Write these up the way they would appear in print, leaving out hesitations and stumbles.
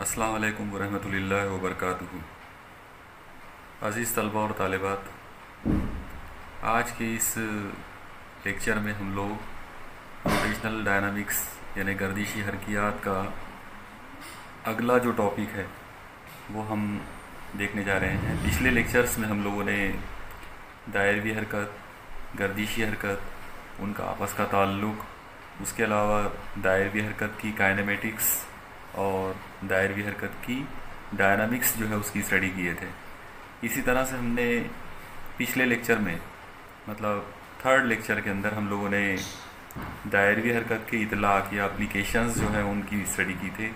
अस्सलाम वालेकुम वरहमतुल्लाहि वबरकातुहू। अज़ीज़ तलबा और तालिबात, आज के इस लेक्चर में हम लोग रोटेशनल डायनामिक्स यानी गर्दिशी हरकियात का अगला जो टॉपिक है वो हम देखने जा रहे हैं। पिछले लेक्चर्स में हम लोगों ने दायरवी हरकत, गर्दिशी हरकत, उनका आपस का ताल्लुक़, उसके अलावा दायरवी हरकत की काइनेमेटिक्स और दायरवी हरकत की डायनामिक्स जो है उसकी स्टडी किए थे। इसी तरह से हमने पिछले लेक्चर में मतलब थर्ड लेक्चर के अंदर हम लोगों ने दायरवी हरकत के इतलाक़ या एप्लीकेशंस जो है उनकी स्टडी की थे।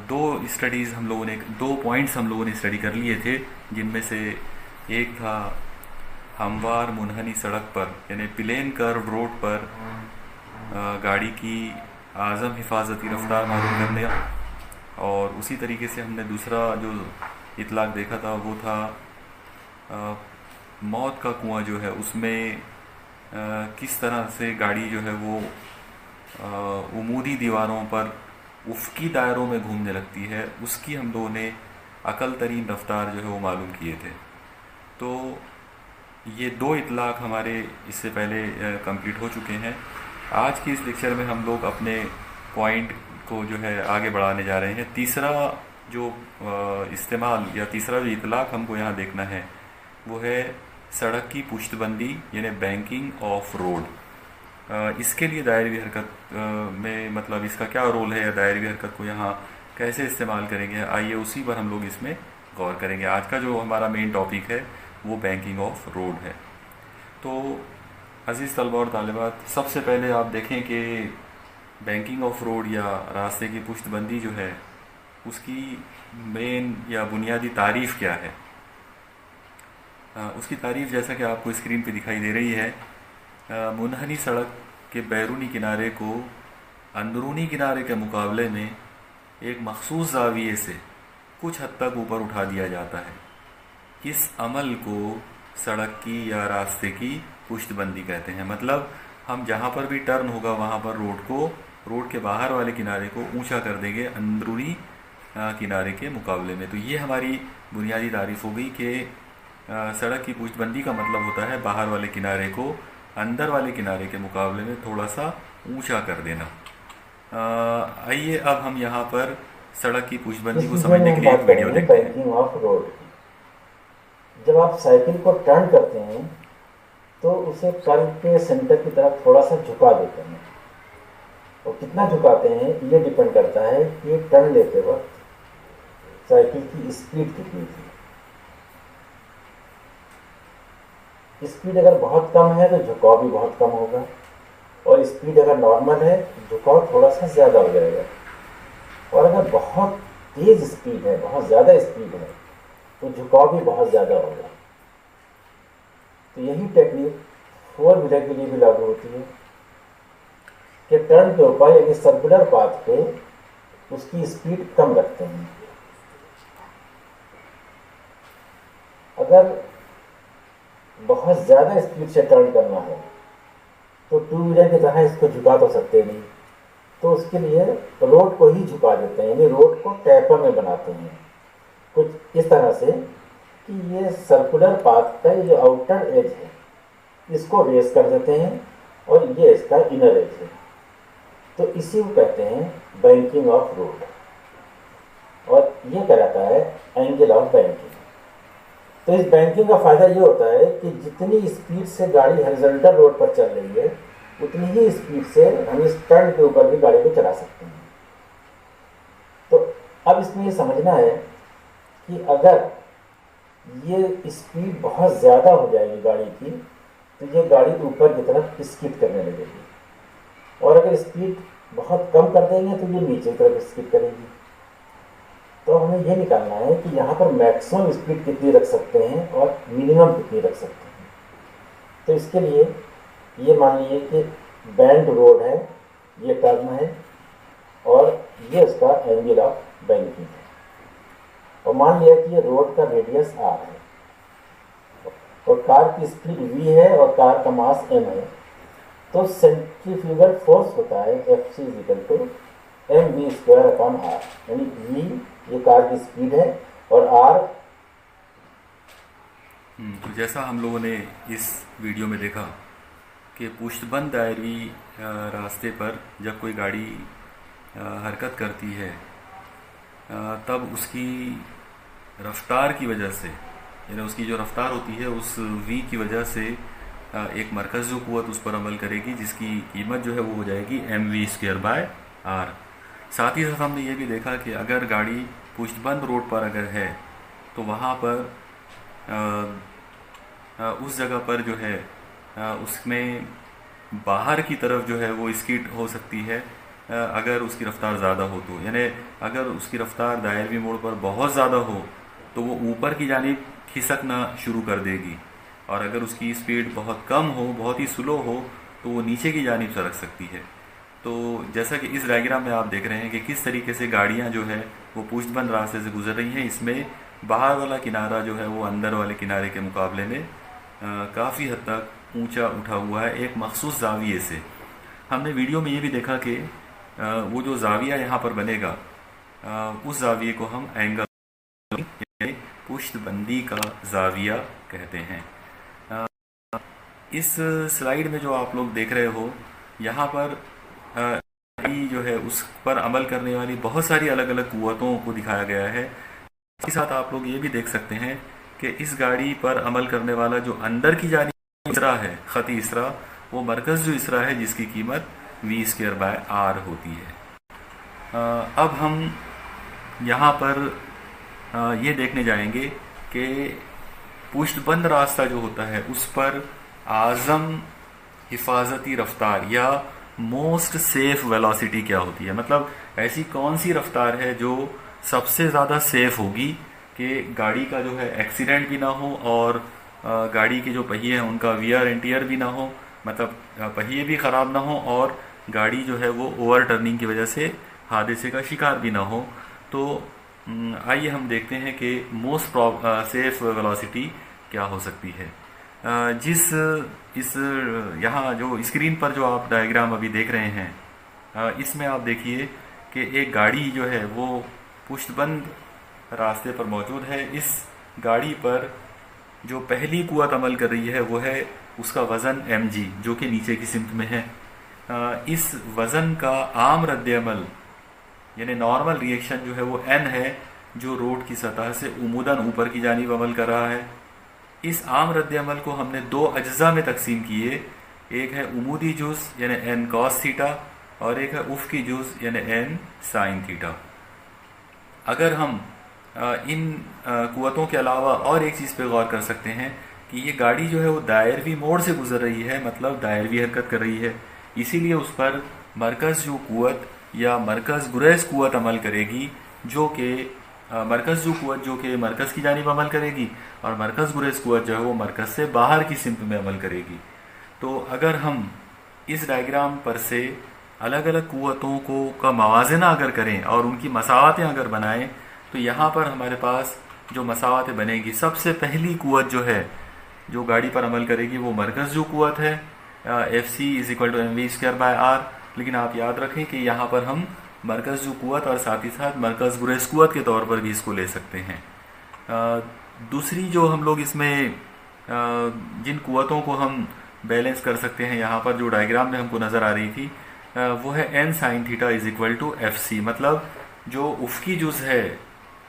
दो पॉइंट्स हम लोगों ने स्टडी कर लिए थे, जिनमें से एक था हमवार मुनहनी सड़क पर यानी प्लेन कर्व रोड पर गाड़ी की आज़म हिफाजती रफ्तार मालूम करने, और उसी तरीके से हमने दूसरा जो इतलाक़ देखा था वो था मौत का कुआं जो है उसमें किस तरह से गाड़ी जो है वो उमूदी दीवारों पर उफ़क़ी दायरों में घूमने लगती है, उसकी हम लोगों ने अकल तरीन रफ्तार जो है वो मालूम किए थे। तो ये दो इतलाक़ हमारे इससे पहले कंप्लीट हो चुके हैं। आज की इस लेक्चर में हम लोग अपने पॉइंट को जो है आगे बढ़ाने जा रहे हैं। तीसरा जो इस्तेमाल या तीसरा जो इतलाक़ हमको यहाँ देखना है वो है सड़क की पुश्तबंदी यानी बैंकिंग ऑफ रोड। इसके लिए दायरवी हरकत में मतलब इसका क्या रोल है या दायरवी हरकत को यहाँ कैसे इस्तेमाल करेंगे, आइए उसी पर हम लोग इसमें गौर करेंगे। आज का जो हमारा मेन टॉपिक है वो बैंकिंग ऑफ रोड है। तो अज़ीज़ तलबा और तालिबात, सबसे पहले आप देखें कि बैंकिंग ऑफ रोड या रास्ते की पुश्तबंदी जो है उसकी मेन या बुनियादी तारीफ़ क्या है। उसकी तारीफ़ जैसा कि आपको स्क्रीन पे दिखाई दे रही है, मुनहनी सड़क के बैरूनी किनारे को अंदरूनी किनारे के मुकाबले में एक मखसूस ज़ाविये से कुछ हद तक ऊपर उठा दिया जाता है। इस अमल को सड़क की या रास्ते की पुश्तबंदी कहते हैं। मतलब हम जहाँ पर भी टर्न होगा वहाँ पर रोड के बाहर वाले किनारे को ऊंचा कर देंगे अंदरूनी किनारे के मुकाबले में। तो ये हमारी बुनियादी तारीफ़ हो गई कि सड़क की पुश्तबंदी का मतलब होता है बाहर वाले किनारे को अंदर वाले किनारे के मुकाबले में थोड़ा सा ऊंचा कर देना। आइए अब हम यहाँ पर सड़क की पुश्तबंदी को समझने के लिए एक वीडियो देखते हैं। Banking of road. जब आप साइकिल को टर्न करते हैं तो उसे कर्व के सेंटर की तरफ थोड़ा सा झुका देते हैं, और कितना झुकाते हैं ये डिपेंड करता है कि टर्न लेते वक्त साइकिल की स्पीड कितनी थी। स्पीड अगर बहुत कम है तो झुकाव भी बहुत कम होगा, और स्पीड अगर नॉर्मल है झुकाव थोड़ा सा ज़्यादा हो जाएगा। और अगर बहुत तेज़ स्पीड है, बहुत ज़्यादा स्पीड है, तो झुकाव भी बहुत ज़्यादा होगा। तो यही टेक्निक फोर व्हीलर के लिए भी लागू होती है कि टर्न के ऊपर यानी सर्कुलर पाथ पे उसकी स्पीड कम रखते हैं। अगर बहुत ज़्यादा स्पीड से टर्न करना है तो टू व्हीलर की तरह इसको झुका तो सकते नहीं, तो उसके लिए रोड को ही झुका देते हैं, यानी रोड को टैपर में बनाते हैं कुछ इस तरह से कि ये सर्कुलर पाथ का ये जो आउटर एज है इसको रेस कर देते हैं, और ये इसका इनर एज है। तो इसी को कहते हैं बैंकिंग ऑफ रोड, और ये कहलाता है एंगल ऑफ बैंकिंग। तो इस बैंकिंग का फ़ायदा ये होता है कि जितनी स्पीड से गाड़ी हॉरिजॉन्टल रोड पर चल रही है उतनी ही स्पीड से हम इस टर्न के ऊपर भी गाड़ी को चला सकते हैं। तो अब इसमें ये समझना है कि अगर ये स्पीड बहुत ज़्यादा हो जाएगी गाड़ी की तो ये गाड़ी ऊपर की तरफ स्किड करने लगेगी, और अगर स्पीड बहुत कम कर देंगे तो ये नीचे की तरफ स्किड करेगी। तो हमें ये निकालना है कि यहाँ पर मैक्सिमम स्पीड कितनी रख सकते हैं और मिनिमम कितनी रख सकते हैं। तो इसके लिए ये मान लीजिए कि बैंड रोड है, ये टर्न है, और ये उसका एंगल ऑफ बैंकिंग है। और मान लिया कि ये रोड का रेडियस r है, और कार की स्पीड v है और कार का मास m है। तो सेंट्रीफ्यूगल फोर्स होता है Fc = mv²/r, यानी v ये कार की स्पीड है और r। तो जैसा हम लोगों ने इस वीडियो में देखा कि पुष्टबंद दायरवी रास्ते पर जब कोई गाड़ी हरकत करती है तब उसकी रफ्तार की वजह से, यानी उसकी जो रफ्तार होती है उस v की वजह से एक मरकज़ क़ुव्वत उस पर अमल करेगी जिसकी कीमत जो है वो हो जाएगी mv²/r। साथ ही साथ हमने ये भी देखा कि अगर गाड़ी पुष्टबंद रोड पर अगर है तो वहाँ पर उस जगह पर जो है उसमें बाहर की तरफ जो है वो स्किड हो सकती है अगर उसकी रफ्तार ज़्यादा हो तो, यानी अगर उसकी रफ्तार दायरवी मोड़ पर बहुत ज़्यादा हो तो वो ऊपर की जानिब खिसकना शुरू कर देगी, और अगर उसकी स्पीड बहुत कम हो, बहुत ही स्लो हो, तो वो नीचे की जानिब सरक सकती है। तो जैसा कि इस डायग्राम में आप देख रहे हैं कि किस तरीके से गाड़ियां जो है वो पुष्टबंद रास्ते से गुजर रही हैं। इसमें बाहर वाला किनारा जो है वो अंदर वाले किनारे के मुकाबले में काफ़ी हद तक ऊंचा उठा हुआ है एक मखसूस जाविये से। हमने वीडियो में ये भी देखा कि वो जो जाविया यहाँ पर बनेगा उस जाविये को हम एंगल, पुष्टबंदी का जाविया कहते हैं। इस स्लाइड में जो आप लोग देख रहे हो यहाँ पर जो है उस पर अमल करने वाली बहुत सारी अलग अलग कुव्वतों को दिखाया गया है। इसके साथ आप लोग ये भी देख सकते हैं कि इस गाड़ी पर अमल करने वाला जो अंदर की जानिब इसरा है, खती इसरा, वो मरकज़ जो इसरा है जिसकी कीमत v²/r होती है। अब हम यहाँ पर ये देखने जाएंगे कि पुष्टबंद रास्ता जो होता है उस पर आज़म हिफाजती रफ्तार या मोस्ट सेफ वेलोसिटी क्या होती है, मतलब ऐसी कौन सी रफ्तार है जो सबसे ज़्यादा सेफ होगी कि गाड़ी का जो है एक्सीडेंट भी ना हो और गाड़ी के जो पहिए हैं उनका वियर एंड टियर भी ना हो, मतलब पहिए भी ख़राब ना हो और गाड़ी जो है वो ओवर टर्निंग की वजह से हादसे का शिकार भी ना हो। तो आइए हम देखते हैं कि मोस्ट सेफ वेलोसिटी क्या हो सकती है। इस यहाँ जो स्क्रीन पर जो आप डायग्राम अभी देख रहे हैं इसमें आप देखिए कि एक गाड़ी जो है वो पुष्टबंद रास्ते पर मौजूद है। इस गाड़ी पर जो पहली कुव्वत अमल कर रही है वो है उसका वज़न mg जो कि नीचे की सिमत में है। इस वज़न का आम रद्द-ए-अमल यानी नॉर्मल रिएक्शन जो है वो n है जो रोड की सतह से उमूदन ऊपर की जानिब अमल कर रहा है। इस आम रद्द-ए-अमल को हमने दो अज्जा में तकसीम किए, एक है उमूदी जुज़ यानी n cos थीटा और एक है उफ़की जुज़ यानी n sin थीटा। अगर हम इन कुव्वतों के अलावा और एक चीज़ पे गौर कर सकते हैं कि ये गाड़ी जो है वो दायरवी मोड़ से गुजर रही है, मतलब दायरवी हरकत कर रही है, इसीलिए उस पर मरकज़ जो कुव्वत या मरकज़ गुरेज़ कुव्वत अमल करेगी जो कि मरकज़ जो कुव्वत जो कि मरकज़ की जानिब अमल करेगी और मरकज़ गुरेज़ कुव्वत जो है वो मरकज़ से बाहर की सिमत में अमल करेगी। तो अगर हम इस डायग्राम पर से अलग अलग कुव्वतों को का मवाजना अगर करें और उनकी मसावतें अगर बनाएं तो यहाँ पर हमारे पास जो मसावतें बनेगी, सबसे पहली कुव्वत जो है जो गाड़ी पर अमल करेगी वो मरकज़ जो कुव्वत है Fc=mv²/r। लेकिन आप याद रखें कि यहाँ पर हम मरकज़ जो कुव्वत और साथ ही साथ मरकज़ गुरेज़ कुव्वत के तौर पर भी इसको ले सकते हैं। दूसरी जो हम लोग इसमें जिन कुव्वतों को हम बैलेंस कर सकते हैं यहाँ पर जो डायग्राम में हमको नज़र आ रही थी वो है n sin θ Fc, मतलब जो उफ़की जुज़ है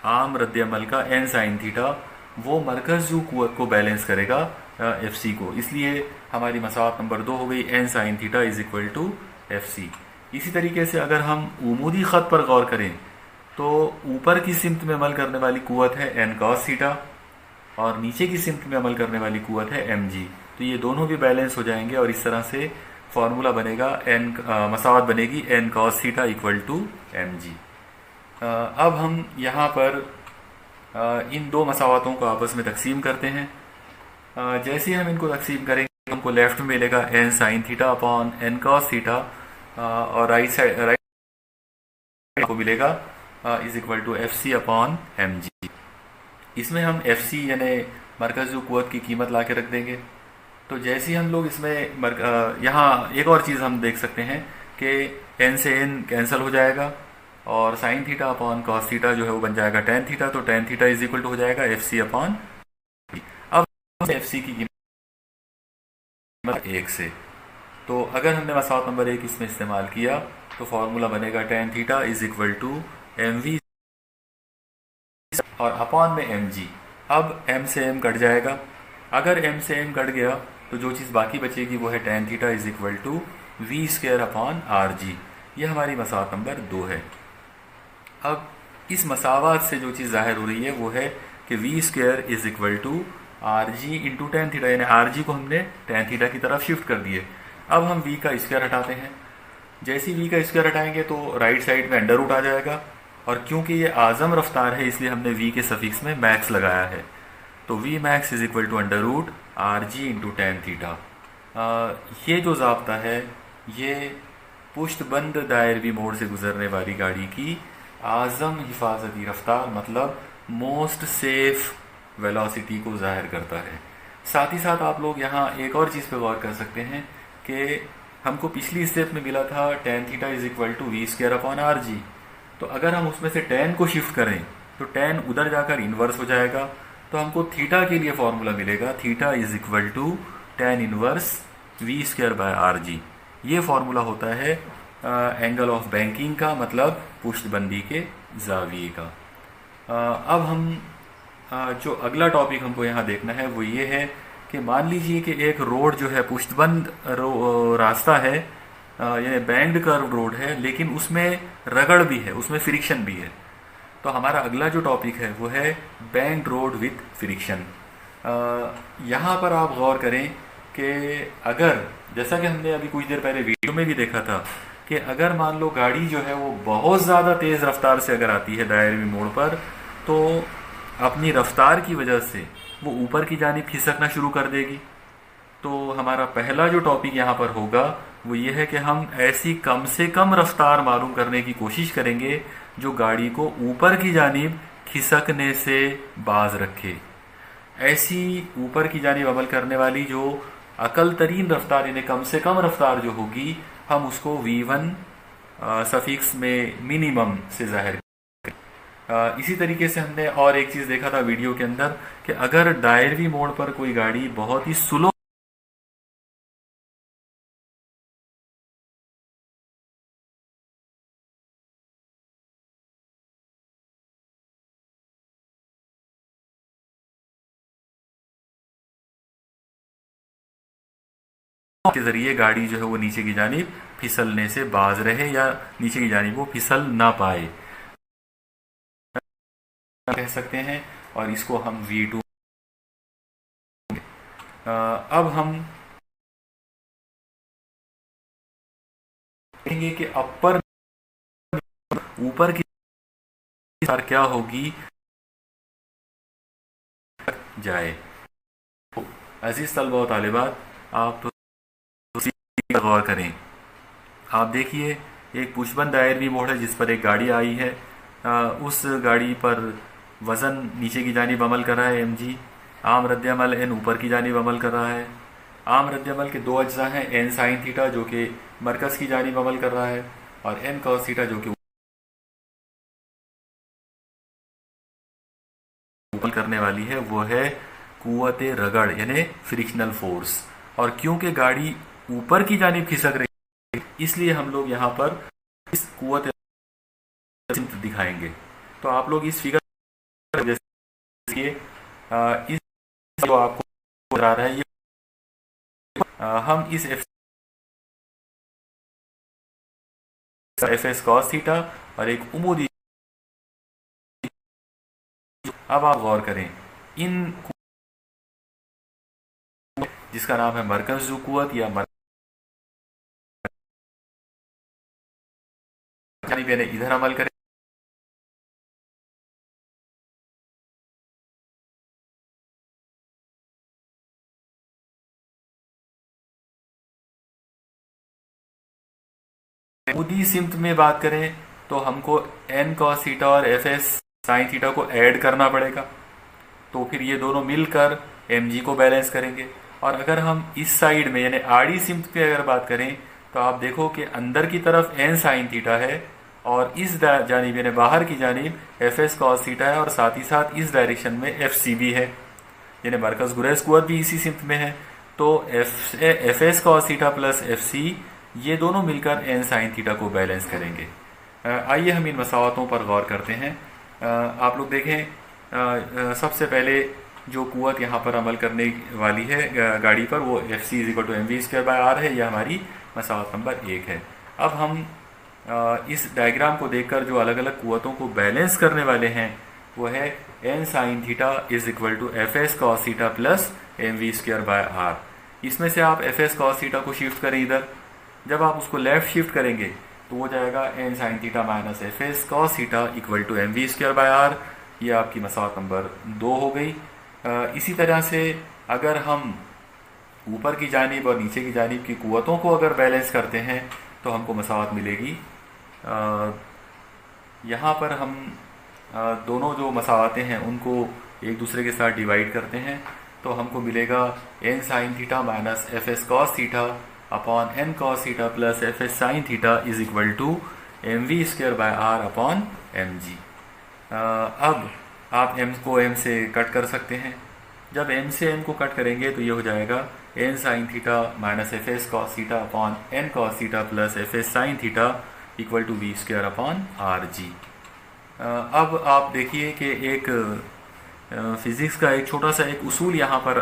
आम रद्द-ए-अमल का n sin θ वो मरकज़ जो कुव्वत को बैलेंस करेगा Fc को, इसलिए हमारी मसावत नंबर 2 हो गई n sin θ Fc। इसी तरीके से अगर हम उमूदी ख़त पर गौर करें तो ऊपर की सिमत में अमल करने वाली कुव्वत है n cos θ और नीचे की सिमत में अमल करने वाली कुव्वत है mg। तो ये दोनों भी बैलेंस हो जाएंगे और इस तरह से फॉर्मूला बनेगा मसावत बनेगी n cos θ mg। अब हम यहाँ पर इन दो मसावतों को आपस में तकसीम करते हैं। जैसे ही हम इनको तकसीम करेंगे हमको लेफ्ट में मिलेगा n sin θ n cos θ और राइट को मिलेगा Fc/mg। इसमें हम Fc यानी मरकज़ जो कुव्वत की कीमत ला के रख देंगे। तो जैसे ही हम लोग इसमें यहाँ एक और चीज़ हम देख सकते हैं कि एन से एन कैंसिल हो जाएगा और sine theta upon cos theta जो है वो बन जाएगा टेन थीटा, तो tan theta is equal to हो जाएगा एफ सी अपॉन। अब एफ सी की कीमत एक से, तो अगर हमने मसावत नंबर एक इसमें इस्तेमाल किया तो फॉर्मूला बनेगा tan theta is equal to M V और अपॉन में एम जी। अब एम से एम कट जाएगा, अगर एम से एम कट गया तो जो चीज़ बाकी बचेगी वो है tan theta is equal to we square upon R G. ये हमारी मसावत नंबर दो है। अब इस मसावत से जो चीज़ जाहिर हो रही है वो है कि V square is equal to are G into tan theta, यानी आर जी को हमने टेन थीटा की तरफ शिफ्ट कर दिए। अब हम वी का स्क्वायर हटाते हैं, जैसे ही वी का स्क्वायर हटाएंगे तो राइट साइड में अंडर रूट आ जाएगा, और क्योंकि ये आज़म रफ्तार है इसलिए हमने वी के सफिक्स में मैक्स लगाया है, तो V max is equal to under root R G into tan theta. ये जो ज़ाब्ता है ये पुश्तबंद दायरवी मोड़ से गुजरने वाली गाड़ी की आज़म हिफाजती रफ्तार मतलब मोस्ट सेफ वेलोसिटी को जाहिर करता है। साथ ही साथ आप लोग यहाँ एक और चीज़ पे गौर कर सकते हैं कि हमको पिछली स्टेप में मिला था tan theta is equal to we square upon are G, तो अगर हम उसमें से टेन को शिफ्ट करें तो टेन उधर जाकर इन्वर्स हो जाएगा, तो हमको थीटा के लिए फॉर्मूला मिलेगा theta is equal to tan inverse V square by R G. ये फॉर्मूला होता है एंगल ऑफ बैंकिंग का, मतलब पुश्तबंदी के जाविये का। अब हम जो अगला टॉपिक हमको यहाँ देखना है वो ये है कि मान लीजिए कि एक रोड जो है पुश्तबंद रास्ता है, यानी बैंड कर्व रोड है, लेकिन उसमें रगड़ भी है, उसमें फ्रिक्शन भी है। तो हमारा अगला जो टॉपिक है वो है बैंड रोड विथ फ्रिक्शन। यहाँ पर आप गौर करें कि अगर, जैसा कि हमने अभी कुछ देर पहले वीडियो में भी देखा था, कि अगर मान लो गाड़ी जो है वो बहुत ज़्यादा तेज़ रफ्तार से अगर आती है दायरवी मोड़ पर, तो अपनी रफ्तार की वजह से वो ऊपर की जानिब खिसकना शुरू कर देगी। तो हमारा पहला जो टॉपिक यहाँ पर होगा वो ये है कि हम ऐसी कम से कम रफ्तार मालूम करने की कोशिश करेंगे जो गाड़ी को ऊपर की जानिब खिसकने से बाज रखे। ऐसी ऊपर की जानिब अमल करने वाली जो अकल तरीन रफ्तार, यानी कम से कम रफ्तार जो होगी, हम उसको V1 सफिक्स में मिनिमम से जाहिर करें। इसी तरीके से हमने और एक चीज़ देखा था वीडियो के अंदर कि अगर दायरवी मोड़ पर कोई गाड़ी बहुत ही स्लो के जरिए गाड़ी जो है वो नीचे की जानिब फिसलने से बाज रहे या नीचे की जानिब वो फिसल ना पाए कह सकते हैं, और इसको हम V2। अब हम देखेंगे कि अपर ऊपर की क्या होगी जाए। तो अजीज तलबा व तालिबात, आप गौर करें, आप देखिए एक पुशबंद दायरवी मोड़ है जिस पर एक गाड़ी आई है, उस गाड़ी पर वज़न नीचे की जानिब अमल कर रहा है mg, आम रद्दअमल n ऊपर की जानिब अमल कर रहा है। आम रद्दअमल के दो अज्जा हैं, n साइन थीटा जो कि मरकज़ की जानिब अमल कर रहा है, और n कॉस थीटा जो कि ऊपर करने वाली है, वो है कुव्वत रगड़ यानी फ्रिक्शनल फोर्स। और क्योंकि गाड़ी ऊपर की जानिब खिसक रही है इसलिए हम लोग यहाँ पर इस कुव्वत दिखाएंगे। तो आप लोग इस फिगर जैसे इस जो आपको नजर आ रहा है, ये हम इस एफ एस कॉस थीटा और एक उमूदी, अब आप गौर करें इन जिसका नाम है मरकज़ कुव्वत या इधर अमल करें, उदी सिमत में बात करें तो हमको n cos थीटा और एफ एस साइन थीटा को ऐड करना पड़ेगा, तो फिर ये दोनों मिलकर mg को बैलेंस करेंगे। और अगर हम इस साइड में यानी आड़ी सिमत पे अगर बात करें तो आप देखो कि अंदर की तरफ एन साइन थीटा है और इस जानिब यानी बाहर की जानिब एफ एस कॉस थीटा है और साथ ही साथ इस डायरेक्शन में एफ सी भी है, यानी मरकज गुरैज़ कुव्वत भी इसी सिमत में है। तो F S cos theta plus F C ये दोनों मिलकर एन साइन थीटा को बैलेंस करेंगे। आइए हम इन मसावतों पर गौर करते हैं। आप लोग देखें, सबसे पहले जो कुव्वत यहाँ पर अमल करने वाली है गाड़ी पर वो F C is equal to M we square by R है, यह हमारी मसावत नंबर 1 है। अब हम इस डायग्राम को देखकर जो अलग अलग कुव्वतों को बैलेंस करने वाले हैं वो है N sine theta is equal to F S cos theta plus M we square by R. इसमें से आप एफ एस कॉस थीटा को शिफ्ट करें इधर, जब आप उसको लेफ्ट शिफ्ट करेंगे तो वो जाएगा N sine theta minus F S cos theta equal to M we square by are. ये आपकी मसावत नंबर 2 हो गई। इसी तरह से अगर हम ऊपर की जानिब और नीचे की जानिब की कुव्वतों को अगर बैलेंस करते हैं तो हमको मसावत मिलेगी। यहाँ पर हम दोनों जो मसावतें हैं उनको एक दूसरे के साथ डिवाइड करते हैं तो हमको मिलेगा N sine theta minus F S cos theta upon N cos theta plus F S sine theta is equal to M we square by R upon M जी। अब आप m को m से कट कर सकते हैं। जब m से n को कट करेंगे तो ये हो जाएगा n sine theta minus F S cos theta upon N cos theta plus F S sine theta equal to we square upon R G. अब आप देखिए कि एक फिज़िक्स का एक छोटा सा एक उसूल यहाँ पर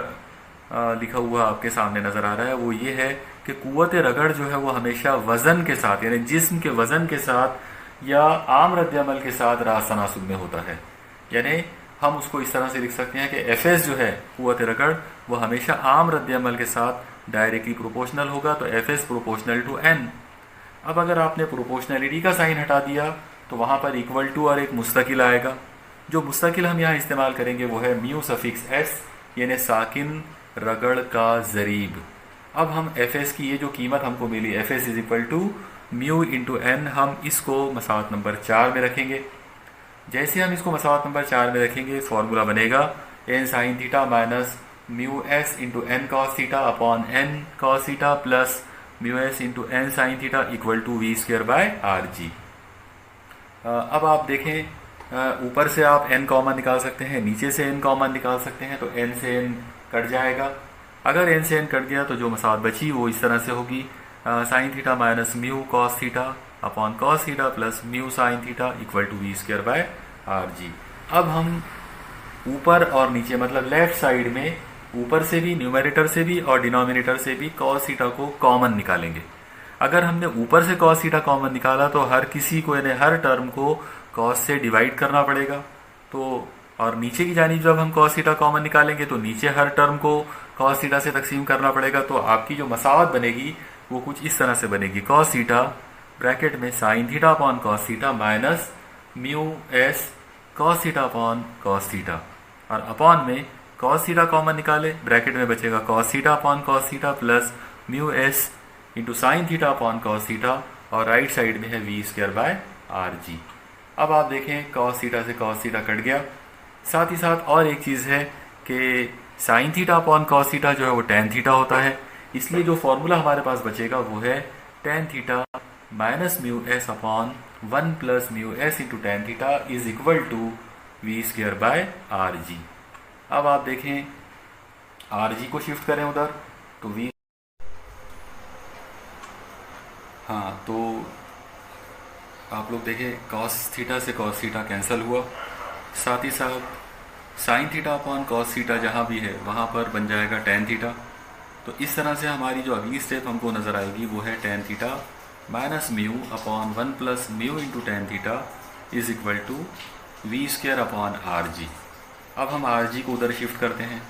लिखा हुआ आपके सामने नज़र आ रहा है। वो ये है कि कुव्वत रगड़ जो है वो हमेशा वज़न के साथ यानी जिस्म के वज़न के साथ या आम रद्द-ए-अमल के साथ रास तनासुब में होता है। यानी हम उसको इस तरह से लिख सकते हैं कि एफ एस जो है कुव्वत रगड़ वो हमेशा आम रद्द-ए-अमल के साथ डायरेक्टली प्रोपोर्शनल होगा, तो F S proportional to N. अब अगर आपने प्रोपोर्शनलिटी का साइन हटा दिया तो वहाँ पर इक्वल टू और एक मुस्तकिल आएगा। जो मुस्तकिल हम यहाँ इस्तेमाल करेंगे वो है म्यू सफिक्स एस यानी साकिन रगड़ का ज़रीब। अब हम एफ एस की ये जो कीमत हमको मिली F S is equal to mu into N, हम इसको मसावत नंबर 4 में रखेंगे। जैसे हम इसको मसावत नंबर 4 में रखेंगे फॉर्मूला बनेगा N sine theta minus mu S into N cos theta upon N cos theta plus mu S into N sine theta equal to we square by R G. अब आप देखें ऊपर से आप n कॉमन निकाल सकते हैं, नीचे से n कॉमन निकाल सकते हैं, तो n से n कट जाएगा। अगर n से n कट गया तो जो मसावत बची वो इस तरह से होगी sine theta minus mu cos theta upon cos theta plus mu sine theta equal to we square by R G. अब हम ऊपर और नीचे मतलब लेफ्ट साइड में ऊपर से भी न्यूमरेटर से भी और डिनोमिनेटर से भी कॉस थीटा को कॉमन निकालेंगे। अगर हमने ऊपर से कॉस थीटा कॉमन निकाला तो हर किसी को यानी हर टर्म को कॉस से डिवाइड करना पड़ेगा। तो और नीचे की जानिब जब हम कॉस थीटा कॉमन निकालेंगे तो नीचे हर टर्म को कॉस थीटा से तकसीम करना पड़ेगा। तो आपकी जो मसावत बनेगी वो कुछ इस तरह से बनेगी कॉस थीटा ब्रैकेट में sine theta upon cos theta minus mu s cos theta upon cos theta और अपॉन में कॉस थीटा कॉमन निकाले ब्रैकेट में बचेगा cos theta upon cos theta plus mu S into sine theta upon cos theta और right side में है v square by R G. अब आप देखें कॉस थीटा से कॉस थीटा कट गया। साथ ही साथ और एक चीज़ है कि sign theta upon cos theta जो है वो टेन थीटा होता है, इसलिए जो फॉर्मूला हमारे पास बचेगा वो है tan theta minus mu S upon 1 plus mu S into tan theta is equal to we square by R G. अब आप देखें आर जी को शिफ्ट करें उधर तो वी तो आप लोग देखें कॉस थीटा से कॉस थीटा कैंसिल हुआ, साथ ही साथ sign theta upon cos theta जहाँ भी है वहाँ पर बन जाएगा टेन थीटा। तो इस तरह से हमारी जो अगली स्टेप हमको नज़र आएगी वो है tan theta minus mu upon 1 plus mu into tan theta is equal to we square upon R G. अब हम आर जी को उधर शिफ्ट करते हैं,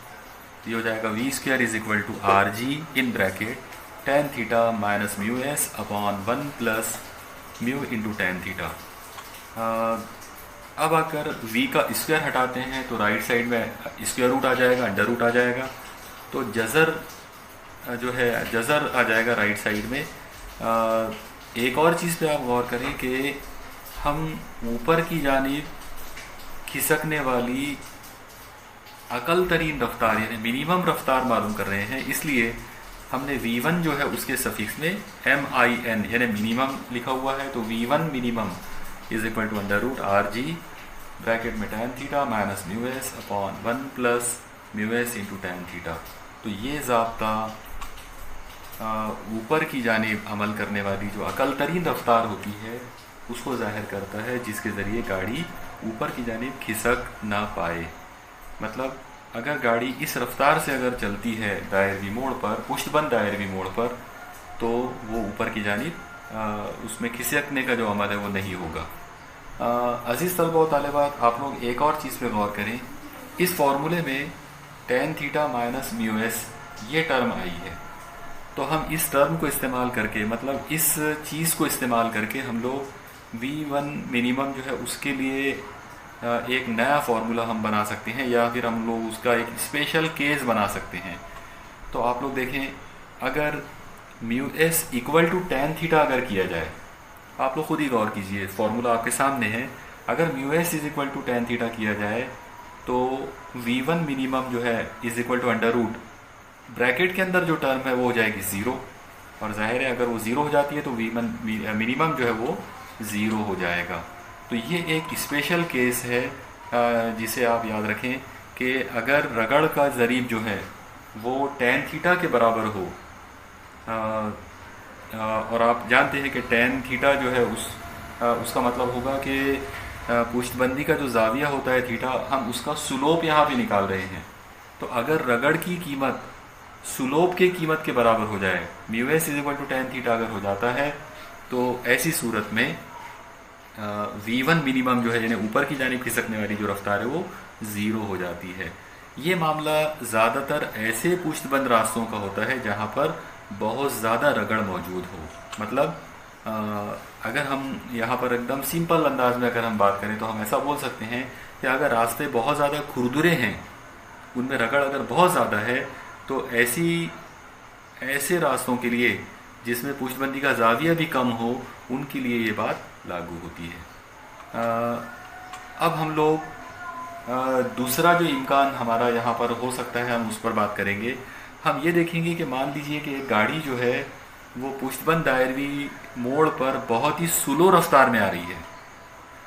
ये हो जाएगा we square is equal to are g in bracket tan theta minus mu S upon 1 plus mu into tan theta. अब अगर v का स्क्वायर हटाते हैं तो राइट साइड में स्क्वायर रूट आ जाएगा, अंडर रूट आ जाएगा, तो जज़र जो है जज़र आ जाएगा राइट साइड में। एक और चीज़ पे आप गौर करें कि हम ऊपर की जानिब खिसकने वाली अकल तरीन रफ्तार यानी मिनिमम रफ्तार मालूम कर रहे हैं, इसलिए हमने V1 जो है उसके सफिक्स में MIN यानी मिनिमम लिखा हुआ है, तो V1 minimum is equal to under root RG bracket में tan theta minus mu S upon 1 plus mu S into tan theta. तो ये ज़ाब्ता ऊपर की जानिब अमल करने वाली जो अकल तरीन रफ्तार होती है उसको जाहिर करता है, जिसके ज़रिए गाड़ी ऊपर की जानिब खिसक ना पाए। मतलब अगर गाड़ी इस रफ्तार से अगर चलती है दायरवी मोड़ पर, पुष्टबंद दायरवी मोड़ पर, तो वो ऊपर की जानिब उसमें खिसकने का जो अमल है वो नहीं होगा। अजीज़ तलबा व तालिबात, आप लोग एक और चीज़ पे गौर करें। इस फार्मूले में tan theta minus mu S ये टर्म आई है, तो हम इस टर्म को इस्तेमाल करके, मतलब इस चीज़ को इस्तेमाल करके हम लोग V1 मिनिमम जो है उसके लिए एक नया फार्मूला हम बना सकते हैं, या फिर हम लोग उसका एक स्पेशल केस बना सकते हैं। तो आप लोग देखें, अगर mu s equal to tan theta अगर किया जाए, आप लोग खुद ही गौर कीजिए, फार्मूला आपके सामने है। अगर mu s is equal to tan theta किया जाए तो V1 मिनिमम जो है is equal to under root, bracket के अंदर जो टर्म है वो हो जाएगी ज़ीरो, और जाहिर है अगर वो ज़ीरो हो जाती है तो V1 मिनिमम जो है वो ज़ीरो हो जाएगा। तो ये एक स्पेशल केस है जिसे आप याद रखें कि अगर रगड़ का ज़रीब जो है वो tan थीटा के बराबर हो, और आप जानते हैं कि tan थीटा जो है उसका मतलब होगा कि पुष्टबंदी का जो जाविया होता है थीटा, हम उसका सुलोप यहाँ पे निकाल रहे हैं। तो अगर रगड़ की कीमत सुलोप के कीमत के बराबर हो जाए, mu s is equal to tan theta अगर हो जाता है, तो ऐसी सूरत में V1 मिनिमम जो है यानी ऊपर की जानिब खिसकने वाली जो रफ्तार है वो ज़ीरो हो जाती है। ये मामला ज़्यादातर ऐसे पुष्टबंद रास्तों का होता है जहाँ पर बहुत ज़्यादा रगड़ मौजूद हो। मतलब अगर हम यहाँ पर एकदम सिंपल अंदाज में अगर हम बात करें तो हम ऐसा बोल सकते हैं कि अगर रास्ते बहुत ज़्यादा खुरदुरे हैं, उनमें रगड़ अगर बहुत ज़्यादा है, तो ऐसे रास्तों के लिए जिसमें पुष्टबंदी का जाविया भी कम हो, उनके लिए ये बात लागू होती है। अब हम लोग दूसरा जो इम्कान हमारा यहाँ पर हो सकता है हम उस पर बात करेंगे। हम ये देखेंगे कि मान लीजिए कि एक गाड़ी जो है वो पुष्टबंद दायरवी मोड़ पर बहुत ही स्लो रफ्तार में आ रही है।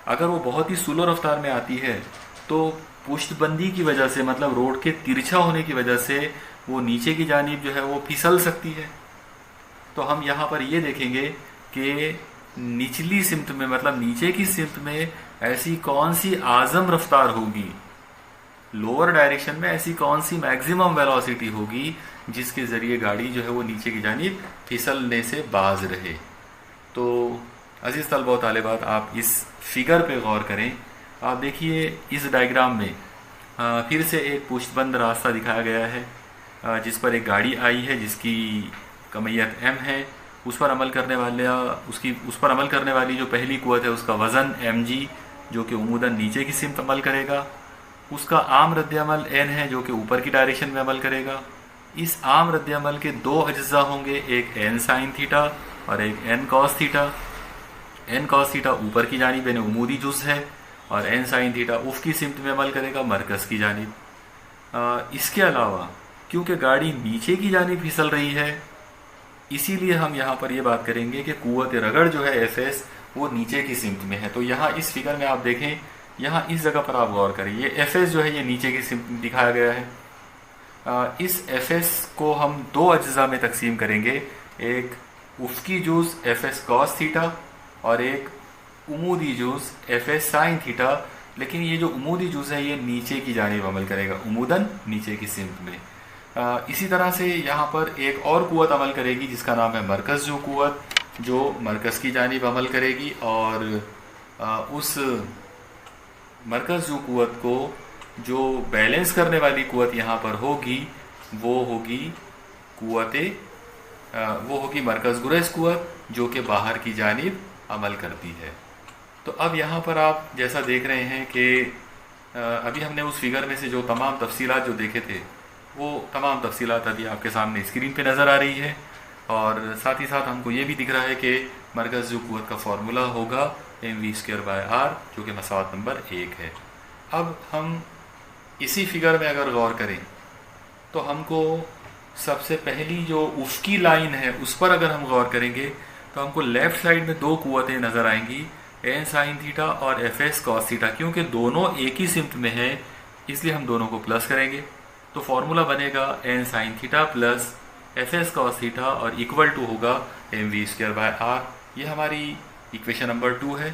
अगर वो बहुत ही स्लो रफ्तार में आती है तो पुष्टबंदी की वजह से, मतलब रोड के तिरछा होने की वजह से, वो नीचे की जानिब जो है वो फिसल सकती है। तो हम यहाँ पर ये देखेंगे कि निचली सिमत में, मतलब नीचे की सिमत में ऐसी कौन सी आज़म रफ्तार होगी, लोअर डायरेक्शन में ऐसी कौन सी मैक्सिमम वेलोसिटी होगी जिसके ज़रिए गाड़ी जो है वो नीचे की जानिब फिसलने से बाज रहे। तो अजीज़ तलबा व तालिबात, आप इस फिगर पे गौर करें। आप देखिए इस डायग्राम में फिर से एक पुष्टबंद रास्ता दिखाया गया है जिस पर एक गाड़ी आई है जिसकी कमियत m है। उस पर अमल करने वाली जो पहली कुव्वत है उसका वज़न mg, जो कि उमूदन नीचे की सिमत अमल करेगा। उसका आम रद्द-ए-अमल n है जो कि ऊपर की डायरेक्शन में अमल करेगा। इस आम रद्द-ए-अमल के दो अज्जा होंगे, एक n साइन थीटा और एक n cos theta. n cos theta ऊपर की जानिब यानी उमूदी जुज़ है, और n साइन थीटा उफ़ की सिमत में अमल करेगा, मरकज़ की जानिब। इसके अलावा क्योंकि गाड़ी नीचे की जानिब फिसल रही है, इसीलिए हम यहाँ पर ये बात करेंगे कि कुव्वत रगड़ जो है Fs वो नीचे की सिमत में है। तो यहाँ इस फिगर में आप देखें, यहाँ इस जगह पर आप गौर करें, ये Fs जो है ये नीचे की सिमत में दिखाया गया है। इस Fs को हम दो अज्जा में तकसीम करेंगे, एक उफ़की जुज़ Fs कॉस थीटा और एक उमूदी जुज़ Fs साइन थीटा। लेकिन ये जो उमूदी जुज़ है ये नीचे की जानिब अमल करेगा, उमूदन नीचे की सिमत में। इसी तरह से यहाँ पर एक और कुव्वत अमल करेगी जिसका नाम है मरकज़ जो कुव्वत, जो मरकज़ की जानिब अमल करेगी, और उस मरकज़ जो कुव्वत को जो बैलेंस करने वाली कुव्वत यहाँ पर होगी वो होगी मरकज़ गुरेज़ कुव्वत, जो कि बाहर की जानिब अमल करती है। तो अब यहाँ पर आप जैसा देख रहे हैं कि अभी हमने उस फिगर में से जो तमाम तफसीलात जो देखे थे वो तमाम तफसीलात अभी आपके सामने स्क्रीन पे नज़र आ रही है, और साथ ही साथ हमको ये भी दिख रहा है कि मरकज़ जो कुव्वत का फार्मूला होगा mv²/r, जो कि मसावत नंबर 1 है। अब हम इसी फिगर में अगर गौर करें तो हमको सबसे पहली जो उफकी लाइन है उस पर अगर हम गौर करेंगे तो हमको लेफ्ट साइड में दो कुव्वतें नज़र आएंगी, एन साइन थीटा और एफ एस कॉस थीटा। क्योंकि दोनों एक ही सिम्त में है इसलिए हम दोनों को प्लस करेंगे, तो फॉर्मूला बनेगा N sine theta plus F S cos theta और इक्वल टू होगा m we square by are. ये हमारी इक्वेशन नंबर 2 है।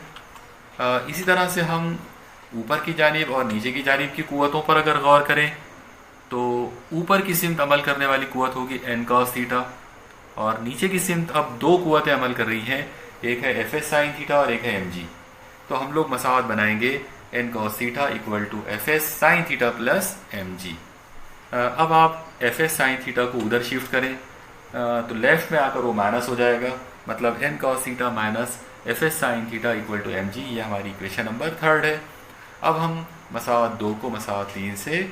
इसी तरह से हम ऊपर की जानिब और नीचे की जानिब की कुव्वतों पर अगर गौर करें तो ऊपर की सिमत अमल करने वाली कुव्वत होगी एन कॉस थीटा और नीचे की सिमत अब दो कुव्वतें अमल कर रही हैं, एक है एफ एस साइन थीटा और एक है एम जी। तो हम लोग मसावत बनाएंगे n cos theta equal to F S sine theta plus m जी। अब आप एफ एस साइन थीटा को उधर शिफ्ट करें तो लेफ्ट में आकर वो माइनस हो जाएगा, मतलब n cos theta minus F S sine theta equal to m g. ये हमारी इक्वेशन नंबर 3 है। अब हम मसावत 2 को मसावत 3 से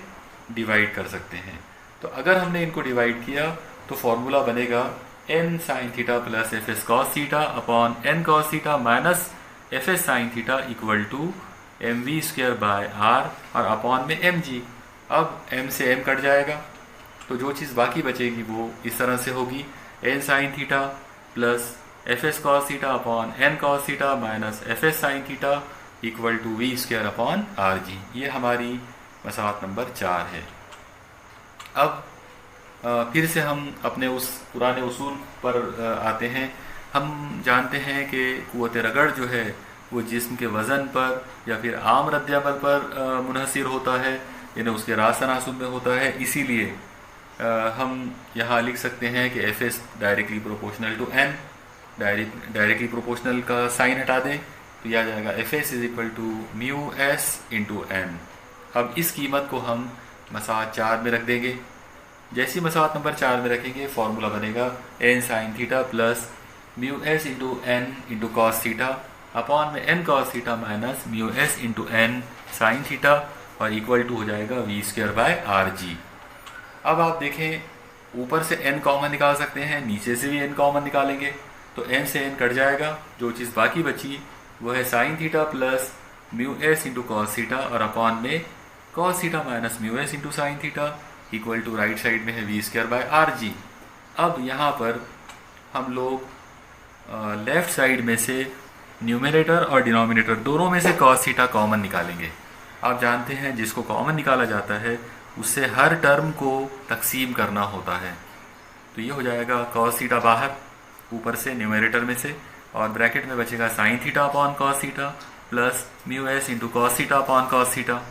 डिवाइड कर सकते हैं। तो अगर हमने इनको डिवाइड किया तो फॉर्मूला बनेगा N sine theta plus F S cos theta upon N cos theta minus F S sine theta equal to M we square by r और अपॉन में एम जी। अब एम से एम कट जाएगा तो जो चीज़ बाकी बचेगी वो इस तरह से होगी n sine theta plus F S cos theta upon N cos theta minus F S sine theta equal to we square upon R G. ये हमारी मसावत नंबर 4 है। अब फिर से हम अपने उस पुराने उसूल पर आते हैं। हम जानते हैं कि कुव्वत रगड़ जो है वो जिस्म के वज़न पर या फिर आम रद्द-ए-अमल पर मुनहसिर होता है, यानी उसके रास तनासुब में होता है। इसीलिए हम यहाँ लिख सकते हैं कि f s directly proportional to n. Directly proportional का साइन हटा दें तो यह आ जाएगा f S is equal to mu S into n. अब इस कीमत को हम मसावत 4 में रख देंगे। जैसी मसावत नंबर 4 में रखेंगे फॉर्मूला बनेगा N sine theta plus mu S into N into cos theta upon में N cos theta minus mu S into N sine theta और इक्वल टू हो जाएगा we square by R G. अब आप देखें ऊपर से एन कॉमन निकाल सकते हैं, नीचे से भी एन कॉमन निकालेंगे तो एन से एन कट जाएगा। जो चीज़ बाकी बची वो है sine theta plus mu S into cos theta और अपॉन में cos theta minus mu S into sine theta equal to right side में है v square by R G. अब यहाँ पर हम लोग लेफ्ट साइड में से न्यूमरेटर और डिनोमिनेटर दोनों में से कॉस थीटा कॉमन निकालेंगे। आप जानते हैं जिसको कॉमन निकाला जाता है उससे हर टर्म को तकसीम करना होता है। तो ये हो जाएगा कॉस थीटा बाहर ऊपर से न्यूमरेटर में से और ब्रैकेट में बचेगा sine theta upon cos theta plus mu S into cos theta upon cos theta.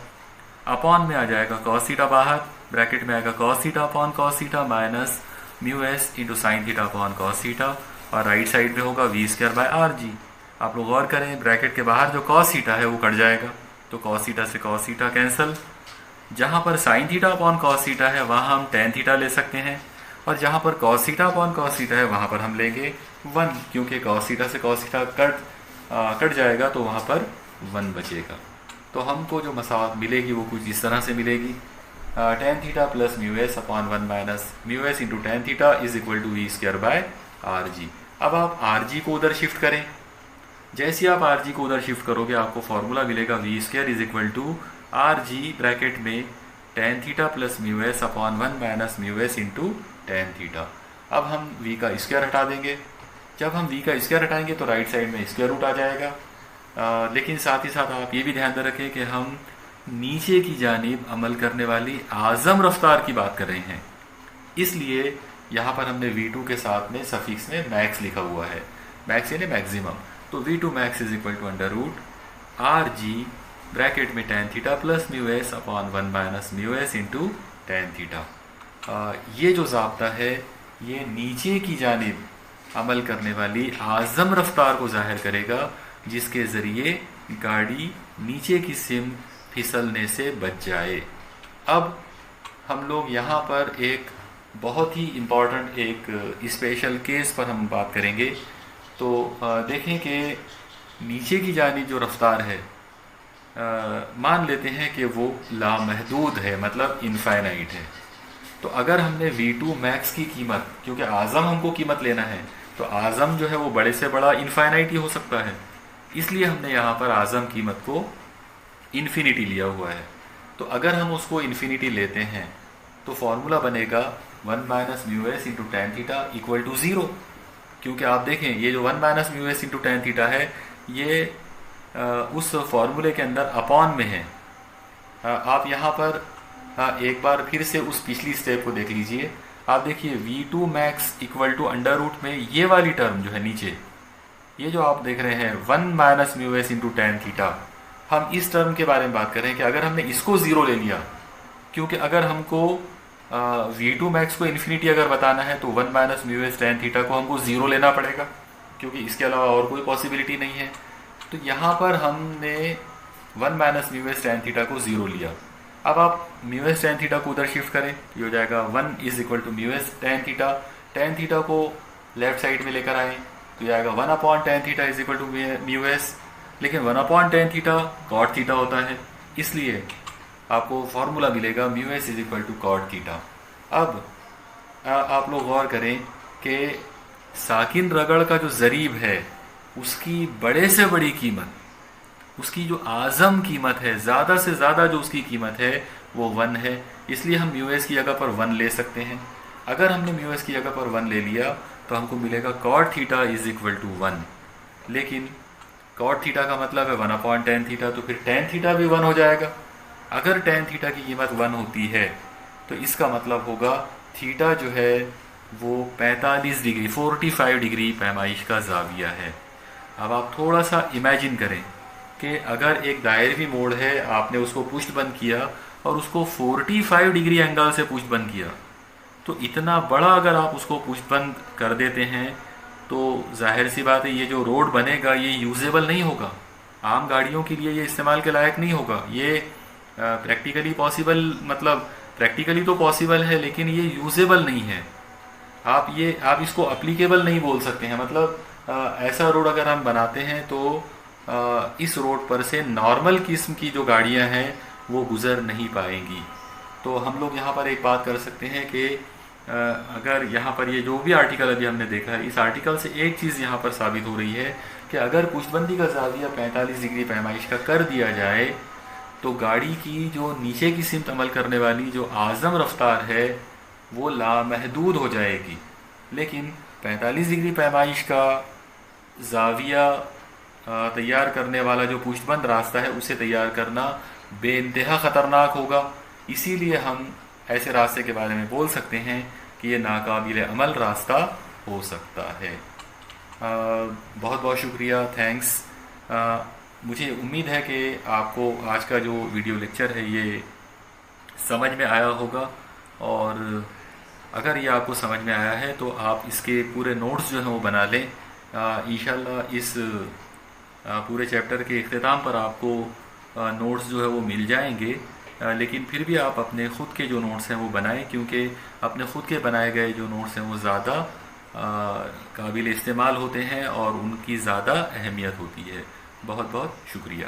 Upon में आ जाएगा कॉस थीटा बाहर, ब्रैकेट में आएगा cos theta upon cos theta minus mu S into sine theta upon cos theta और right side में होगा v square by are g. आप लोग गौर करें ब्रैकेट के बाहर जो कॉस थीटा है वो कट जाएगा तो कॉस थीटा से कॉस थीटा कैंसिल। जहाँ पर sign theta upon cos theta है वहाँ हम टेन थीटा ले सकते हैं और जहाँ पर cos theta upon cos theta है वहाँ पर हम लेंगे 1, क्योंकि कॉस थीटा से कॉस थीटा कट जाएगा तो वहाँ पर 1 बचेगा। तो हमको जो मसावत मिलेगी वो कुछ इस तरह से मिलेगी tan theta plus mu S upon 1 minus mu S into tan theta is equal to we square by R G. अब आप आर जी को उधर शिफ्ट करें। जैसे आप आर जी को उधर शिफ्ट करोगे आपको फॉर्मूला मिलेगा V square is equal to are G bracket में tan theta plus mu S upon 1 minus mu S into tan theta. अब हम वी का स्क्वायर हटा देंगे। जब हम वी का स्क्वायर हटाएंगे तो राइट साइड में स्क्वायर रूट आ जाएगा। लेकिन साथ ही साथ आप ये भी ध्यान रखें कि हम नीचे की जानिब अमल करने वाली आज़म रफ्तार की बात कर रहे हैं, इसलिए यहाँ पर हमने V2 के साथ में सफिक्स में मैक्स लिखा हुआ है, मैक्स यानी मैक्सिमम। तो V2 max is equal to under root R G bracket में tan theta plus mu S upon 1 minus mu S into tan theta. ये जो ज़ाब्ता है ये नीचे की जानिब अमल करने वाली आज़म रफ्तार को ज़ाहिर करेगा जिसके ज़रिए गाड़ी नीचे की सिम फिसलने से बच जाए। अब हम लोग यहाँ पर एक बहुत ही इम्पॉर्टेंट एक स्पेशल केस पर हम बात करेंगे। तो देखें कि नीचे की जानिब जो रफ्तार है मान लेते हैं कि वो लामहदूद है, मतलब इनफाइनाइट है। तो अगर हमने V2 मैक्स की कीमत, क्योंकि आज़म हमको कीमत लेना है तो आज़म जो है वो बड़े से बड़ा इनफाइनाइट ही हो सकता है, इसलिए हमने यहाँ पर आज़म कीमत को इन्फिनिटी लिया हुआ है। तो अगर हम उसको इन्फिनिटी लेते हैं तो फॉर्मूला बनेगा 1 minus mu S into tan theta equal to 0। क्योंकि आप देखें ये जो 1 minus mu S into tan theta है ये उस फॉर्मूले के अंदर अपॉन में है। आप यहाँ पर एक बार फिर से उस पिछली स्टेप को देख लीजिए। आप देखिए V2 max equal to under root में ये वाली टर्म जो है नीचे, ये जो आप देख रहे हैं 1 minus mu S into tan theta, हम इस टर्म के बारे में बात कर रहे हैं कि अगर हमने इसको ज़ीरो ले लिया, क्योंकि अगर हमको V2 मैक्स को इन्फिनिटी अगर बताना है तो 1 minus mu s tan theta को हमको ज़ीरो लेना पड़ेगा, क्योंकि इसके अलावा और कोई पॉसिबिलिटी नहीं है। तो यहाँ पर हमने 1 minus mu s tan theta को ज़ीरो लिया। अब आप म्यू एस टेन थीटा को उधर शिफ्ट करें, ये हो जाएगा 1 is equal to mu s tan theta. Tan theta को लेफ्ट साइड में लेकर आए तो ये आएगा 1 upon tan theta is equal to mu s. लेकिन 1 upon tan theta cot theta होता है, इसलिए आपको फॉर्मूला मिलेगा mu s is equal to cot theta. अब आप लोग गौर करें कि साकिन रगड़ का जो ज़रीब है उसकी बड़े से बड़ी कीमत, उसकी जो आज़म कीमत है, ज़्यादा से ज़्यादा जो उसकी कीमत है वो 1 है, इसलिए हम म्यू एस की जगह पर 1 ले सकते हैं। अगर हमने म्यू एस की जगह पर 1 ले लिया तो हमको मिलेगा cot theta is equal to 1। लेकिन कॉट थीटा का मतलब है 1 अपॉन टेन थीटा, तो फिर टेन थीटा भी 1 हो जाएगा। अगर टेन थीटा की कीमत 1 होती है तो इसका मतलब होगा थीटा जो है वो 45 डिग्री 45 डिग्री पैमाइश का ज़ाविया है। अब आप थोड़ा सा इमेजिन करें कि अगर एक दायरवी मोड़ है, आपने उसको पुष्ट बंद किया और उसको 45 डिग्री एंगल से पुष्ट बंद किया, तो इतना बड़ा अगर आप उसको पुष्ट बंद कर देते हैं तो जाहिर सी बात है ये जो रोड बनेगा ये यूजेबल नहीं होगा, आम गाड़ियों के लिए ये इस्तेमाल के लायक नहीं होगा। ये प्रैक्टिकली पॉसिबल, मतलब प्रैक्टिकली तो पॉसिबल है लेकिन ये यूजेबल नहीं है। आप इसको अप्लीकेबल नहीं बोल सकते हैं। मतलब ऐसा रोड अगर हम बनाते हैं तो इस रोड पर से नॉर्मल किस्म की जो गाड़ियां हैं वो गुजर नहीं पाएंगी। तो हम लोग यहाँ पर एक बात कर सकते हैं कि अगर यहाँ पर ये जो भी आर्टिकल अभी हमने देखा है, इस आर्टिकल से एक चीज़ यहाँ पर साबित हो रही है कि अगर पुष्टबंदी का ज़ाविया 45 डिग्री पैमाइश का कर दिया जाए तो गाड़ी की जो नीचे की सिमत अमल करने वाली जो आज़म रफ्तार है वो लामहदूद हो जाएगी। लेकिन 45 डिग्री पैमाइश का ज़ाविया तैयार करने वाला जो पुष्टबंद रास्ता है उसे तैयार करना बेइंतहा ख़तरनाक होगा। इसीलिए हम ऐसे रास्ते के बारे में बोल सकते हैं कि ये नाकाबिल अमल रास्ता हो सकता है। बहुत बहुत शुक्रिया, थैंक्स। मुझे उम्मीद है कि आपको आज का जो वीडियो लेक्चर है ये समझ में आया होगा, और अगर ये आपको समझ में आया है तो आप इसके पूरे नोट्स जो हैं वो बना लें। इंशाल्लाह इस पूरे चैप्टर के इख्तिताम पर आपको नोट्स जो है वो मिल जाएंगे, लेकिन फिर भी आप अपने ख़ुद के जो नोट्स हैं वो बनाएं, क्योंकि अपने ख़ुद के बनाए गए जो नोट्स हैं वो ज़्यादा काबिल इस्तेमाल होते हैं और उनकी ज़्यादा अहमियत होती है। बहुत बहुत शुक्रिया।